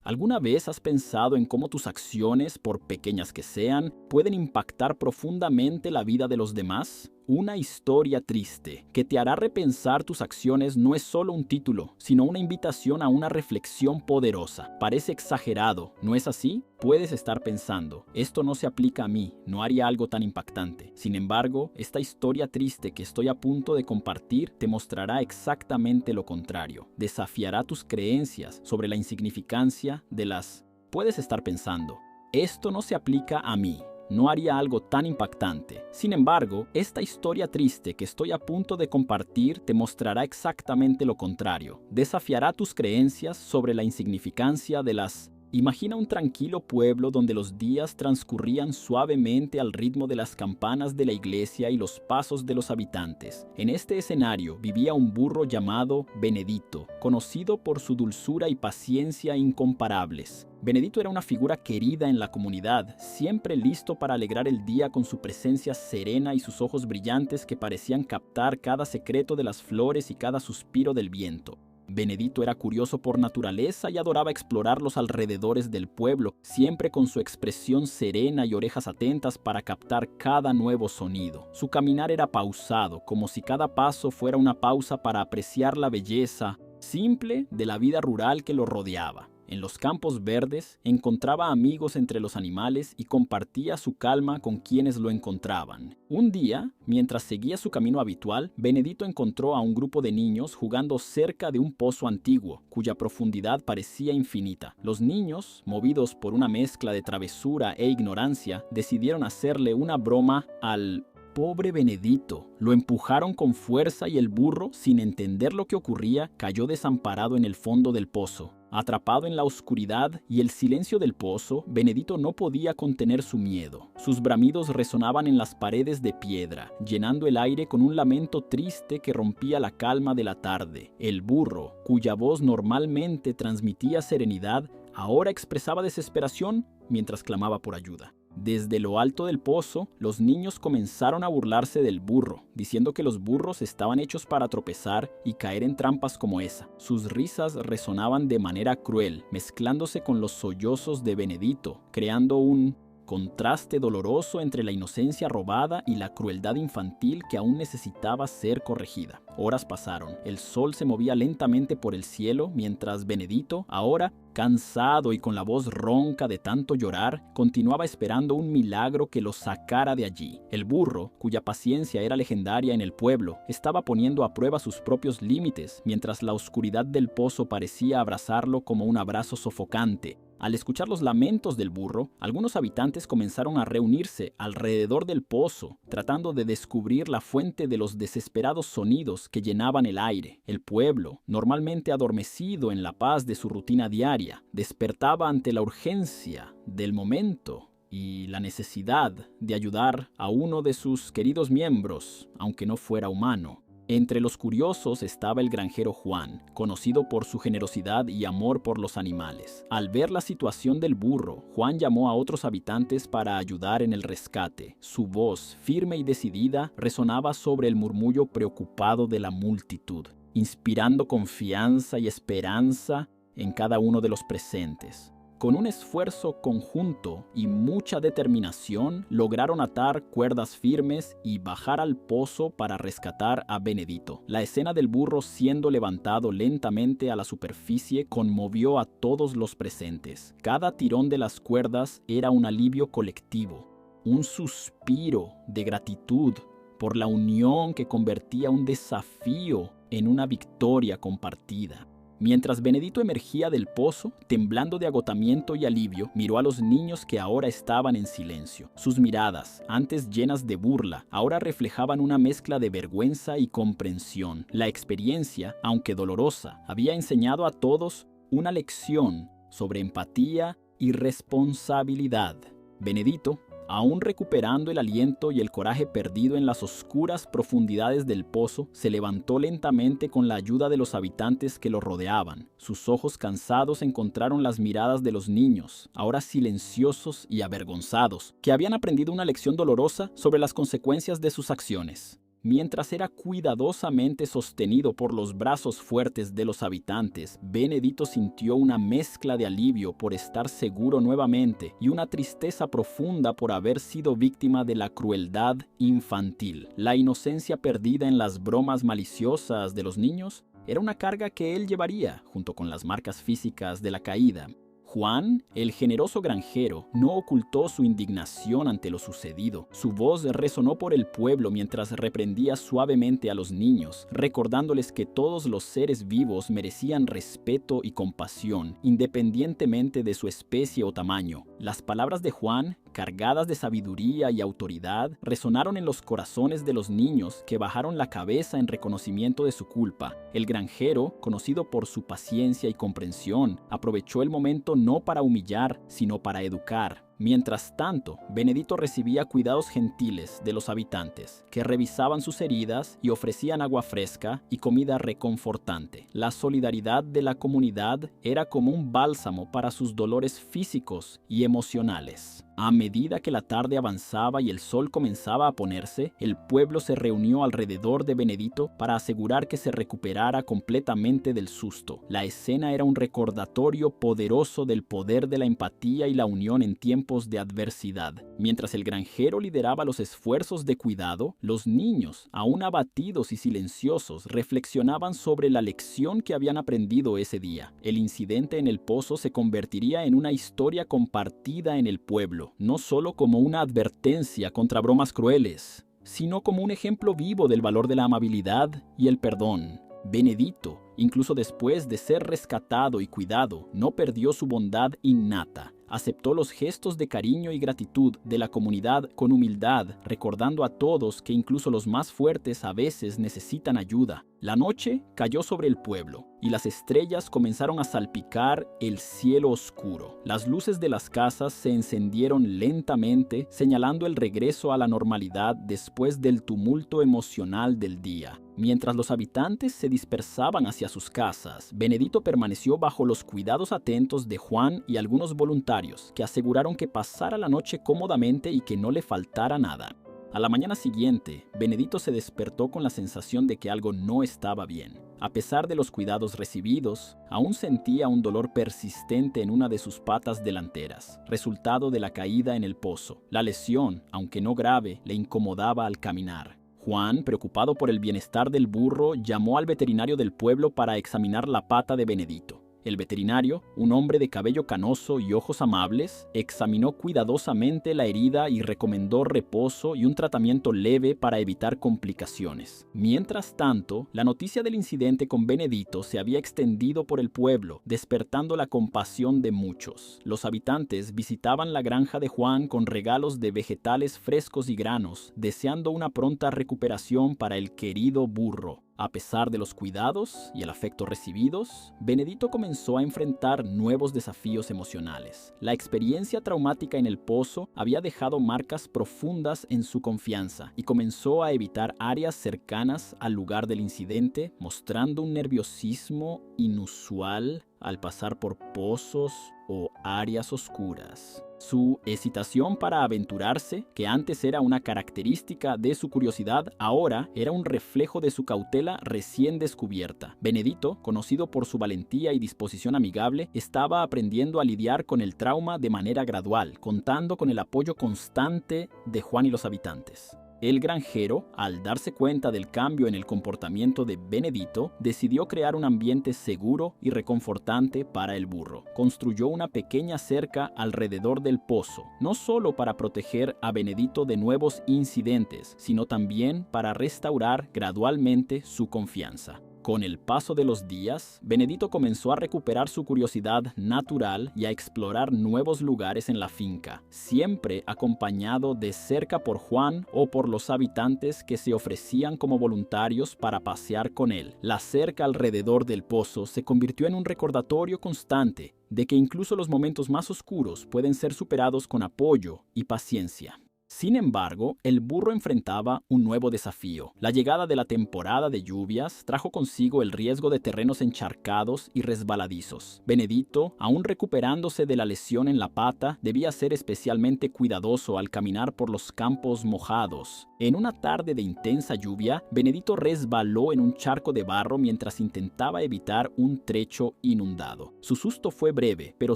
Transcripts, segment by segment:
¿Alguna vez has pensado en cómo tus acciones, por pequeñas que sean, pueden impactar profundamente la vida de los demás? Una historia triste que te hará repensar tus acciones no es solo un título, sino una invitación a una reflexión poderosa. Parece exagerado, ¿no es así? Puedes estar pensando, esto no se aplica a mí, no haría algo tan impactante. Sin embargo, esta historia triste que estoy a punto de compartir te mostrará exactamente lo contrario. Desafiará tus creencias sobre la insignificancia de las... Puedes estar pensando, esto no se aplica a mí. No haría algo tan impactante. Sin embargo, esta historia triste que estoy a punto de compartir te mostrará exactamente lo contrario. Desafiará tus creencias sobre la insignificancia de las... Imagina un tranquilo pueblo donde los días transcurrían suavemente al ritmo de las campanas de la iglesia y los pasos de los habitantes. En este escenario vivía un burro llamado Benedito, conocido por su dulzura y paciencia incomparables. Benedito era una figura querida en la comunidad, siempre listo para alegrar el día con su presencia serena y sus ojos brillantes que parecían captar cada secreto de las flores y cada suspiro del viento. Benedito era curioso por naturaleza y adoraba explorar los alrededores del pueblo, siempre con su expresión serena y orejas atentas para captar cada nuevo sonido. Su caminar era pausado, como si cada paso fuera una pausa para apreciar la belleza simple de la vida rural que lo rodeaba. En los campos verdes encontraba amigos entre los animales y compartía su calma con quienes lo encontraban. Un día, mientras seguía su camino habitual, Benedito encontró a un grupo de niños jugando cerca de un pozo antiguo, cuya profundidad parecía infinita. Los niños, movidos por una mezcla de travesura e ignorancia, decidieron hacerle una broma al pobre Benedito. Lo empujaron con fuerza y el burro, sin entender lo que ocurría, cayó desamparado en el fondo del pozo. Atrapado en la oscuridad y el silencio del pozo, Benedito no podía contener su miedo. Sus bramidos resonaban en las paredes de piedra, llenando el aire con un lamento triste que rompía la calma de la tarde. El burro, cuya voz normalmente transmitía serenidad, ahora expresaba desesperación mientras clamaba por ayuda. Desde lo alto del pozo, los niños comenzaron a burlarse del burro, diciendo que los burros estaban hechos para tropezar y caer en trampas como esa. Sus risas resonaban de manera cruel, mezclándose con los sollozos de Benedito, creando un contraste doloroso entre la inocencia robada y la crueldad infantil que aún necesitaba ser corregida. Horas pasaron. El sol se movía lentamente por el cielo, mientras Benedito, ahora cansado y con la voz ronca de tanto llorar, continuaba esperando un milagro que lo sacara de allí. El burro, cuya paciencia era legendaria en el pueblo, estaba poniendo a prueba sus propios límites, mientras la oscuridad del pozo parecía abrazarlo como un abrazo sofocante. Al escuchar los lamentos del burro, algunos habitantes comenzaron a reunirse alrededor del pozo, tratando de descubrir la fuente de los desesperados sonidos que llenaban el aire. El pueblo, normalmente adormecido en la paz de su rutina diaria, despertaba ante la urgencia del momento y la necesidad de ayudar a uno de sus queridos miembros, aunque no fuera humano. Entre los curiosos estaba el granjero Juan, conocido por su generosidad y amor por los animales. Al ver la situación del burro, Juan llamó a otros habitantes para ayudar en el rescate. Su voz, firme y decidida, resonaba sobre el murmullo preocupado de la multitud, inspirando confianza y esperanza en cada uno de los presentes. Con un esfuerzo conjunto y mucha determinación, lograron atar cuerdas firmes y bajar al pozo para rescatar a Benedito. La escena del burro siendo levantado lentamente a la superficie conmovió a todos los presentes. Cada tirón de las cuerdas era un alivio colectivo, un suspiro de gratitud por la unión que convertía un desafío en una victoria compartida. Mientras Benedito emergía del pozo, temblando de agotamiento y alivio, miró a los niños que ahora estaban en silencio. Sus miradas, antes llenas de burla, ahora reflejaban una mezcla de vergüenza y comprensión. La experiencia, aunque dolorosa, había enseñado a todos una lección sobre empatía y responsabilidad. Benedito, aún recuperando el aliento y el coraje perdido en las oscuras profundidades del pozo, se levantó lentamente con la ayuda de los habitantes que lo rodeaban. Sus ojos cansados encontraron las miradas de los niños, ahora silenciosos y avergonzados, que habían aprendido una lección dolorosa sobre las consecuencias de sus acciones. Mientras era cuidadosamente sostenido por los brazos fuertes de los habitantes, Benedito sintió una mezcla de alivio por estar seguro nuevamente y una tristeza profunda por haber sido víctima de la crueldad infantil. La inocencia perdida en las bromas maliciosas de los niños era una carga que él llevaría, junto con las marcas físicas de la caída. Juan, el generoso granjero, no ocultó su indignación ante lo sucedido. Su voz resonó por el pueblo mientras reprendía suavemente a los niños, recordándoles que todos los seres vivos merecían respeto y compasión, independientemente de su especie o tamaño. Las palabras de Juan, cargadas de sabiduría y autoridad, resonaron en los corazones de los niños que bajaron la cabeza en reconocimiento de su culpa. El granjero, conocido por su paciencia y comprensión, aprovechó el momento no para humillar, sino para educar. Mientras tanto, Benedito recibía cuidados gentiles de los habitantes, que revisaban sus heridas y ofrecían agua fresca y comida reconfortante. La solidaridad de la comunidad era como un bálsamo para sus dolores físicos y emocionales. A medida que la tarde avanzaba y el sol comenzaba a ponerse, el pueblo se reunió alrededor de Benedito para asegurar que se recuperara completamente del susto. La escena era un recordatorio poderoso del poder de la empatía y la unión en tiempos de adversidad. Mientras el granjero lideraba los esfuerzos de cuidado, los niños, aún abatidos y silenciosos, reflexionaban sobre la lección que habían aprendido ese día. El incidente en el pozo se convertiría en una historia compartida en el pueblo, no solo como una advertencia contra bromas crueles, sino como un ejemplo vivo del valor de la amabilidad y el perdón. Benedito, incluso después de ser rescatado y cuidado, no perdió su bondad innata. Aceptó los gestos de cariño y gratitud de la comunidad con humildad, recordando a todos que incluso los más fuertes a veces necesitan ayuda. La noche cayó sobre el pueblo y las estrellas comenzaron a salpicar el cielo oscuro. Las luces de las casas se encendieron lentamente, señalando el regreso a la normalidad después del tumulto emocional del día. Mientras los habitantes se dispersaban hacia sus casas, Benedito permaneció bajo los cuidados atentos de Juan y algunos voluntarios, que aseguraron que pasara la noche cómodamente y que no le faltara nada. A la mañana siguiente, Benedito se despertó con la sensación de que algo no estaba bien. A pesar de los cuidados recibidos, aún sentía un dolor persistente en una de sus patas delanteras, resultado de la caída en el pozo. La lesión, aunque no grave, le incomodaba al caminar. Juan, preocupado por el bienestar del burro, llamó al veterinario del pueblo para examinar la pata de Benedito. El veterinario, un hombre de cabello canoso y ojos amables, examinó cuidadosamente la herida y recomendó reposo y un tratamiento leve para evitar complicaciones. Mientras tanto, la noticia del incidente con Benedito se había extendido por el pueblo, despertando la compasión de muchos. Los habitantes visitaban la granja de Juan con regalos de vegetales frescos y granos, deseando una pronta recuperación para el querido burro. A pesar de los cuidados y el afecto recibidos, Benedito comenzó a enfrentar nuevos desafíos emocionales. La experiencia traumática en el pozo había dejado marcas profundas en su confianza y comenzó a evitar áreas cercanas al lugar del incidente, mostrando un nerviosismo inusual al pasar por pozos o áreas oscuras. Su hesitación para aventurarse, que antes era una característica de su curiosidad, ahora era un reflejo de su cautela recién descubierta. Benedito, conocido por su valentía y disposición amigable, estaba aprendiendo a lidiar con el trauma de manera gradual, contando con el apoyo constante de Juan y los habitantes. El granjero, al darse cuenta del cambio en el comportamiento de Benedito, decidió crear un ambiente seguro y reconfortante para el burro. Construyó una pequeña cerca alrededor del pozo, no solo para proteger a Benedito de nuevos incidentes, sino también para restaurar gradualmente su confianza. Con el paso de los días, Benedito comenzó a recuperar su curiosidad natural y a explorar nuevos lugares en la finca, siempre acompañado de cerca por Juan o por los habitantes que se ofrecían como voluntarios para pasear con él. La cerca alrededor del pozo se convirtió en un recordatorio constante de que incluso los momentos más oscuros pueden ser superados con apoyo y paciencia. Sin embargo, el burro enfrentaba un nuevo desafío. La llegada de la temporada de lluvias trajo consigo el riesgo de terrenos encharcados y resbaladizos. Benedito, aún recuperándose de la lesión en la pata, debía ser especialmente cuidadoso al caminar por los campos mojados. En una tarde de intensa lluvia, Benedito resbaló en un charco de barro mientras intentaba evitar un trecho inundado. Su susto fue breve, pero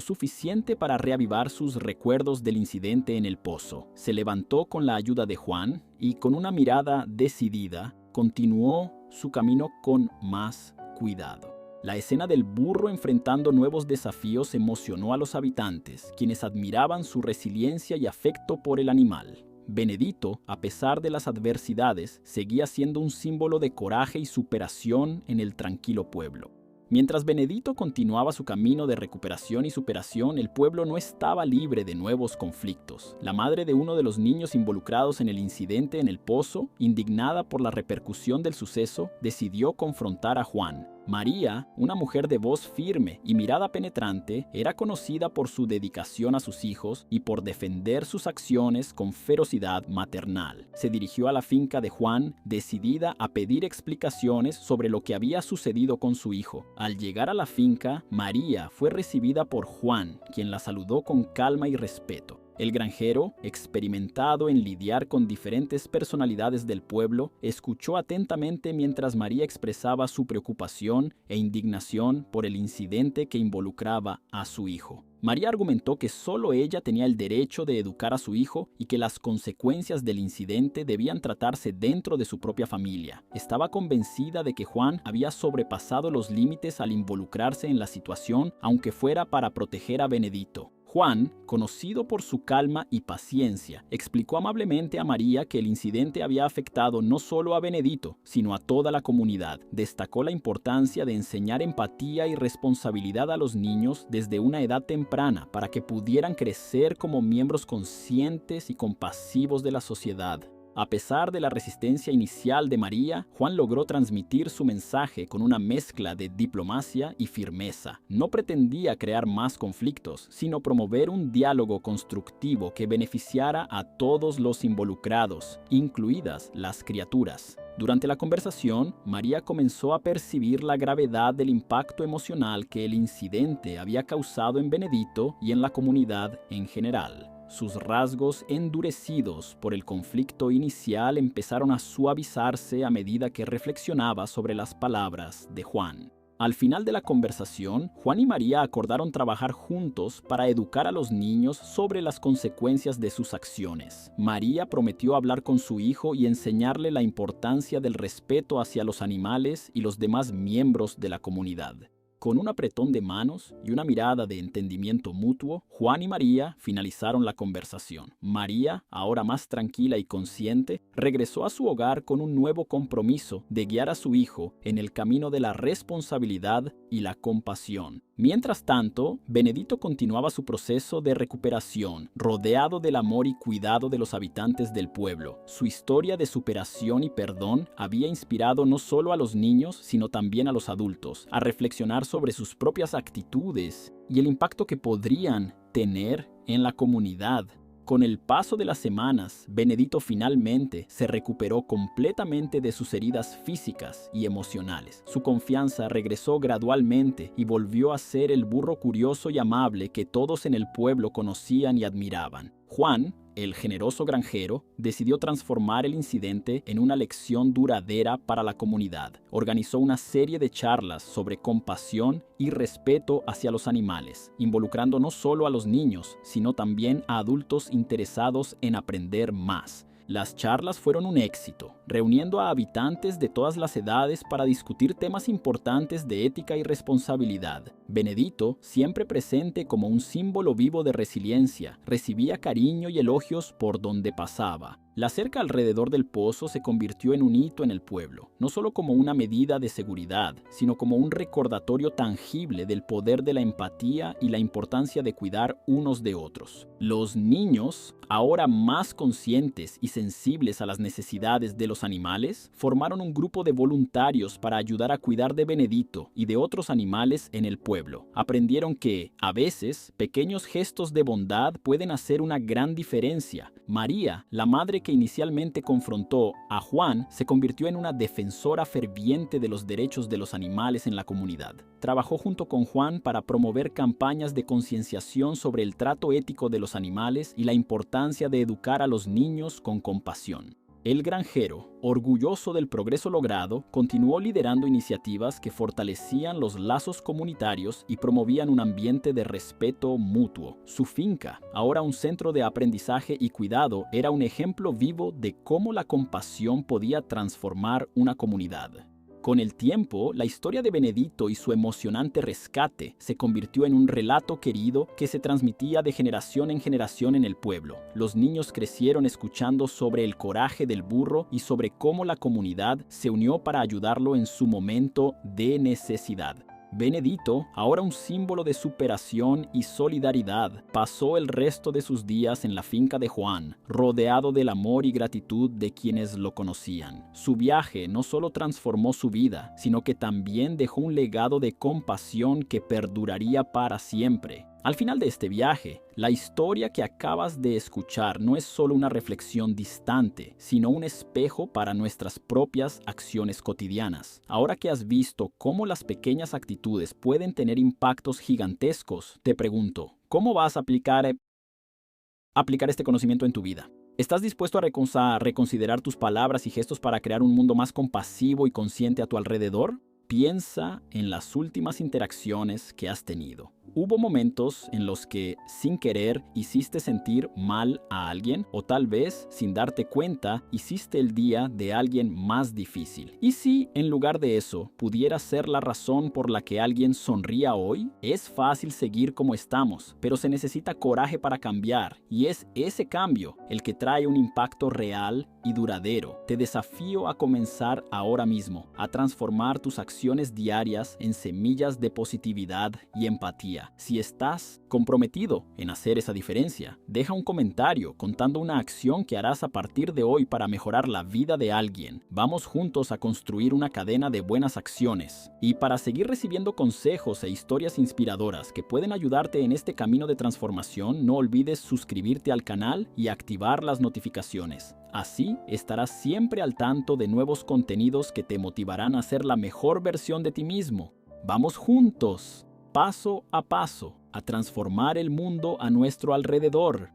suficiente para reavivar sus recuerdos del incidente en el pozo. Se levantó con la ayuda de Juan y, con una mirada decidida, continuó su camino con más cuidado. La escena del burro enfrentando nuevos desafíos emocionó a los habitantes, quienes admiraban su resiliencia y afecto por el animal. Benedito, a pesar de las adversidades, seguía siendo un símbolo de coraje y superación en el tranquilo pueblo. Mientras Benedito continuaba su camino de recuperación y superación, el pueblo no estaba libre de nuevos conflictos. La madre de uno de los niños involucrados en el incidente en el pozo, indignada por la repercusión del suceso, decidió confrontar a Juan. María, una mujer de voz firme y mirada penetrante, era conocida por su dedicación a sus hijos y por defender sus acciones con ferocidad maternal. Se dirigió a la finca de Juan, decidida a pedir explicaciones sobre lo que había sucedido con su hijo. Al llegar a la finca, María fue recibida por Juan, quien la saludó con calma y respeto. El granjero, experimentado en lidiar con diferentes personalidades del pueblo, escuchó atentamente mientras María expresaba su preocupación e indignación por el incidente que involucraba a su hijo. María argumentó que solo ella tenía el derecho de educar a su hijo y que las consecuencias del incidente debían tratarse dentro de su propia familia. Estaba convencida de que Juan había sobrepasado los límites al involucrarse en la situación, aunque fuera para proteger a Benedito. Juan, conocido por su calma y paciencia, explicó amablemente a María que el incidente había afectado no solo a Benedito, sino a toda la comunidad. Destacó la importancia de enseñar empatía y responsabilidad a los niños desde una edad temprana para que pudieran crecer como miembros conscientes y compasivos de la sociedad. A pesar de la resistencia inicial de María, Juan logró transmitir su mensaje con una mezcla de diplomacia y firmeza. No pretendía crear más conflictos, sino promover un diálogo constructivo que beneficiara a todos los involucrados, incluidas las criaturas. Durante la conversación, María comenzó a percibir la gravedad del impacto emocional que el incidente había causado en Benedito y en la comunidad en general. Sus rasgos endurecidos por el conflicto inicial empezaron a suavizarse a medida que reflexionaba sobre las palabras de Juan. Al final de la conversación, Juan y María acordaron trabajar juntos para educar a los niños sobre las consecuencias de sus acciones. María prometió hablar con su hijo y enseñarle la importancia del respeto hacia los animales y los demás miembros de la comunidad. Con un apretón de manos y una mirada de entendimiento mutuo, Juan y María finalizaron la conversación. María, ahora más tranquila y consciente, regresó a su hogar con un nuevo compromiso de guiar a su hijo en el camino de la responsabilidad y la compasión. Mientras tanto, Benedito continuaba su proceso de recuperación, rodeado del amor y cuidado de los habitantes del pueblo. Su historia de superación y perdón había inspirado no solo a los niños, sino también a los adultos, a reflexionar sobre sus propias actitudes y el impacto que podrían tener en la comunidad. Con el paso de las semanas, Benedito finalmente se recuperó completamente de sus heridas físicas y emocionales. Su confianza regresó gradualmente y volvió a ser el burro curioso y amable que todos en el pueblo conocían y admiraban. Juan, el generoso granjero, decidió transformar el incidente en una lección duradera para la comunidad. Organizó una serie de charlas sobre compasión y respeto hacia los animales, involucrando no solo a los niños, sino también a adultos interesados en aprender más. Las charlas fueron un éxito, reuniendo a habitantes de todas las edades para discutir temas importantes de ética y responsabilidad. Benedito, siempre presente como un símbolo vivo de resiliencia, recibía cariño y elogios por donde pasaba. La cerca alrededor del pozo se convirtió en un hito en el pueblo, no solo como una medida de seguridad, sino como un recordatorio tangible del poder de la empatía y la importancia de cuidar unos de otros. Los niños, ahora más conscientes y sensibles a las necesidades de los animales, formaron un grupo de voluntarios para ayudar a cuidar de Benedito y de otros animales en el pueblo. Aprendieron que, a veces, pequeños gestos de bondad pueden hacer una gran diferencia, María, la madre que inicialmente confrontó a Juan, se convirtió en una defensora ferviente de los derechos de los animales en la comunidad. Trabajó junto con Juan para promover campañas de concienciación sobre el trato ético de los animales y la importancia de educar a los niños con compasión. El granjero, orgulloso del progreso logrado, continuó liderando iniciativas que fortalecían los lazos comunitarios y promovían un ambiente de respeto mutuo. Su finca, ahora un centro de aprendizaje y cuidado, era un ejemplo vivo de cómo la compasión podía transformar una comunidad. Con el tiempo, la historia de Benedito y su emocionante rescate se convirtió en un relato querido que se transmitía de generación en generación en el pueblo. Los niños crecieron escuchando sobre el coraje del burro y sobre cómo la comunidad se unió para ayudarlo en su momento de necesidad. Benedito, ahora un símbolo de superación y solidaridad, pasó el resto de sus días en la finca de Juan, rodeado del amor y gratitud de quienes lo conocían. Su viaje no solo transformó su vida, sino que también dejó un legado de compasión que perduraría para siempre. Al final de este viaje, la historia que acabas de escuchar no es solo una reflexión distante, sino un espejo para nuestras propias acciones cotidianas. Ahora que has visto cómo las pequeñas actitudes pueden tener impactos gigantescos, te pregunto, ¿cómo vas a aplicar este conocimiento en tu vida? ¿Estás dispuesto a reconsiderar tus palabras y gestos para crear un mundo más compasivo y consciente a tu alrededor? Piensa en las últimas interacciones que has tenido. ¿Hubo momentos en los que, sin querer, hiciste sentir mal a alguien? O tal vez, sin darte cuenta, hiciste el día de alguien más difícil. ¿Y si, en lugar de eso, pudiera ser la razón por la que alguien sonría hoy? Es fácil seguir como estamos, pero se necesita coraje para cambiar. Y es ese cambio el que trae un impacto real y duradero. Te desafío a comenzar ahora mismo, a transformar tus acciones diarias en semillas de positividad y empatía. Si estás comprometido en hacer esa diferencia, deja un comentario contando una acción que harás a partir de hoy para mejorar la vida de alguien. Vamos juntos a construir una cadena de buenas acciones. Y para seguir recibiendo consejos e historias inspiradoras que pueden ayudarte en este camino de transformación, no olvides suscribirte al canal y activar las notificaciones. Así estarás siempre al tanto de nuevos contenidos que te motivarán a ser la mejor versión de ti mismo. Vamos juntos, paso a paso, a transformar el mundo a nuestro alrededor.